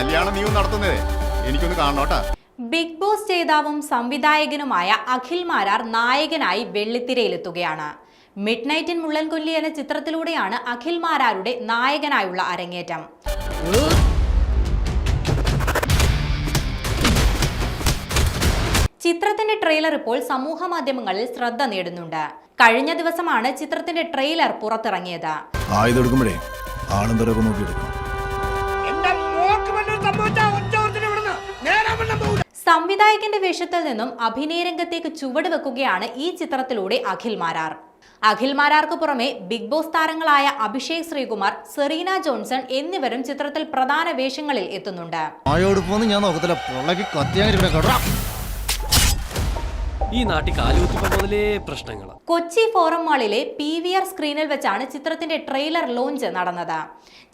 കല്യാണം നീ നടത്തുന്നതേ എനിക്കൊന്ന് കാണണോട്ടാ. ബിഗ് ബോസ് ജേതാവും സംവിധായകനുമായ അഖിൽ മാരാർ നായകനായി വെള്ളിത്തിരയിലെത്തുകയാണ്. മിഡ് നൈറ്റ് ഇൻ മുള്ളൻകൊല്ലി എന്ന ചിത്രത്തിലൂടെയാണ് അഖിൽ മാരാരുടെ നായകനായുള്ള അരങ്ങേറ്റം. ചിത്രത്തിന്റെ ട്രെയിലർ ഇപ്പോൾ സമൂഹ മാധ്യമങ്ങളിൽ ശ്രദ്ധ നേടുന്നുണ്ട്. കഴിഞ്ഞ ദിവസമാണ് ചിത്രത്തിന്റെ ട്രെയിലർ പുറത്തിറങ്ങിയത്. സംവിധായകന്റെ വേഷത്തിൽ നിന്നും അഭിനയ രംഗത്തേക്ക് ചുവട് വെക്കുകയാണ് ഈ ചിത്രത്തിലൂടെ അഖിൽ മാരാർ. അഖിൽ മാരാർക്ക് പുറമെ ബിഗ് ബോസ് താരങ്ങളായ അഭിഷേക് ശ്രീകുമാർ, സെറീന ജോൺസൺ എന്നിവരും ചിത്രത്തിൽ പ്രധാന വേഷങ്ങളിൽ എത്തുന്നുണ്ട്. ഈ നാട്ടിൽ കാലുകുത്തിപ്പോ മുതലേ പ്രശ്നങ്ങളാണ്. കൊച്ചി ഫോറം മാളിലെ PVR സ്ക്രീനിൽ വെച്ചാണ് ചിത്രത്തിന്റെ ട്രെയിലർ ലോഞ്ച് നടന്നത്.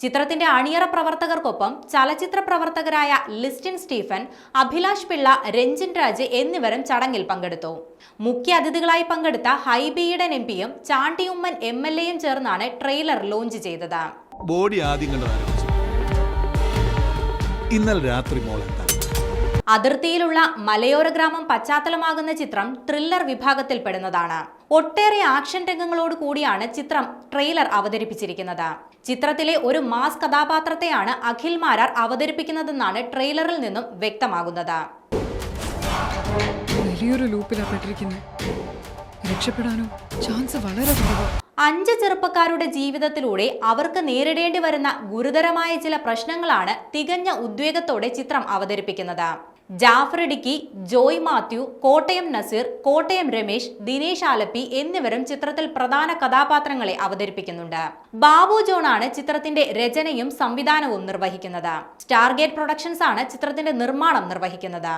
ചിത്രത്തിന്റെ അണിയറ പ്രവർത്തകർക്കൊപ്പം ചലച്ചിത്ര പ്രവർത്തകരായ ലിസ്റ്റിൻ സ്റ്റീഫൻ, അഭിലാഷ് പിള്ള, രഞ്ജിൻ രാജ് എന്നിവരും ചടങ്ങിൽ പങ്കെടുത്തു. മുഖ്യ അതിഥികളായി പങ്കെടുത്ത ഹൈബിയുടെ MP-യും ചാണ്ടി ഉമ്മൻ MLA-യും ചേർന്നാണ് ട്രെയിലർ ലോഞ്ച് ചെയ്തത്. ബോഡി ആദ്യം കണ്ടതാണ് ഇന്നലെ രാത്രി മോളെന്താ. അതിർത്തിയിലുള്ള മലയോര ഗ്രാമം പശ്ചാത്തലമാകുന്ന ചിത്രം ത്രില്ലർ വിഭാഗത്തിൽപ്പെടുന്നതാണ്. ഒട്ടേറെ ആക്ഷൻ രംഗങ്ങളോട് കൂടിയാണ് ചിത്രം ട്രെയിലർ അവതരിപ്പിച്ചിരിക്കുന്നത്. ചിത്രത്തിലെ ഒരു മാസ് കഥാപാത്രത്തെയാണ് അഖിൽ മാരാർ അവതരിപ്പിക്കുന്നതെന്നാണ് ട്രെയിലറിൽ നിന്നും വ്യക്തമാകുന്നത്. വലിയൊരു ലൂപ്പിലാപ്പെട്ടിരിക്കുന്നു. രക്ഷപ്പെടാനോ ചാൻസ് വളരെ കുറവാണ്. 5 ചെറുപ്പക്കാരുടെ ജീവിതത്തിലൂടെ അവർക്ക് നേരിടേണ്ടി വരുന്ന ഗുരുതരമായ ചില പ്രശ്നങ്ങളാണ് തികഞ്ഞ ഉദ്വേഗത്തോടെ ചിത്രം അവതരിപ്പിക്കുന്നത്. ജാഫർ ഇടുക്കി, ജോയ് മാത്യു, കോട്ടയം നസീർ, കോട്ടയം രമേശ്, ദിനേശ് ആലപ്പി എന്നിവരും ചിത്രത്തിൽ പ്രധാന കഥാപാത്രങ്ങളെ അവതരിപ്പിക്കുന്നുണ്ട്. ബാബു ജോണാണ് ചിത്രത്തിന്റെ രചനയും സംവിധാനവും നിർവഹിക്കുന്നത്. സ്റ്റാർഗേറ്റ് പ്രൊഡക്ഷൻസ് ആണ് ചിത്രത്തിന്റെ നിർമ്മാണം നിർവഹിക്കുന്നത്.